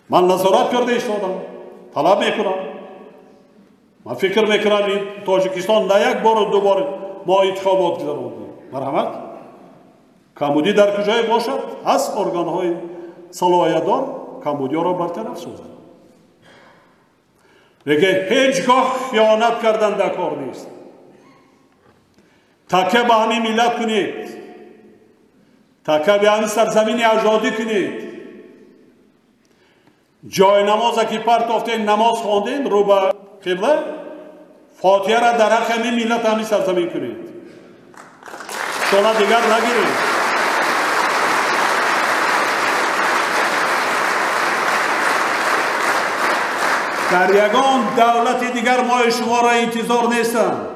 من نظارت کرده ایستادم، طلب میکنم. من فکر میکنم این تاجیکستان نه یک بار و دو بار ما انتخابات گذراندیم. مرحمت. کمبودی در کجای باشد؟ هست ارگانهای صلاحیت‌دار کمبودی را برطرف سازند. میگه هیچگاه خیانت کردن در کار نیست. تکیه به همین ملت کنید، تکیه به همین سرزمین آزادی کنید. جای نماز که پرتافتین نماز خواندین رو به قبله، فاتحه را در حق همین ملت همین سرزمین کنید. شما دیگر نگیرید. در یگان دولت دیگر ما شما را انتظار نیستند.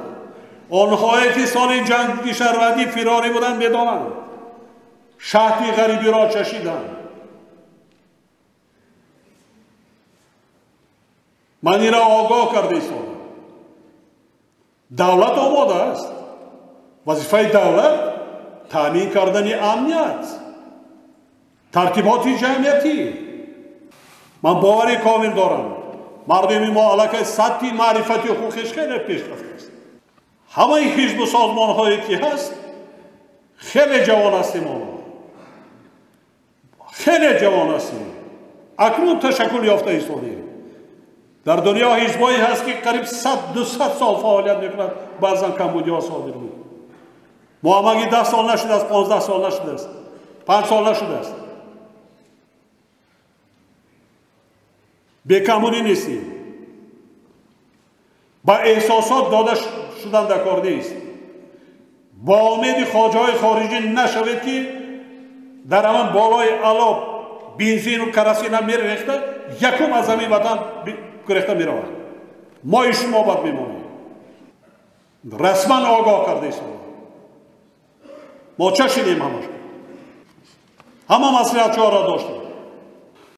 آنهایی که سال جنگ شهروندی فراری بودند میدانند. شهری غریبی را چشیدند. من این را آگاه کرده ایستادم. دولت آماده است. وظیفه دولت تامین کردن امنیت، ترتیبات جمعیتی. من باوری کامل دارم مردم ما علاقه سطحی معرفتی و حقوقش خیلی پیشرفته است. همه حزب و سازمان هایی که هست خیلی جوان هستیم. خیلی جوان هستیم. اکنون تشکل یافته ایستادیم. در دنیا حزبایی هست که قریب 100-200 سال فعالیت میکنند، بعضا کمبودیا صادر بود. ما هم اگه 10 سال نشده است، 15 سال نشده است، 5 سال نشده است. بیکمبودی نیستیم. با احساسات داده شدن در کار نیست. با امید خواجه‌های خارجی نشوید که در همان بالای علاب بنزین و کراسین هم می‌ریخته، یکم از همین وطن گرفته می‌رود. ما شما باید میمونیم. رسما آگاه کرده ایستیم. ما چه شدیم همش؟ همه مسئولیت‌ها را داشتیم.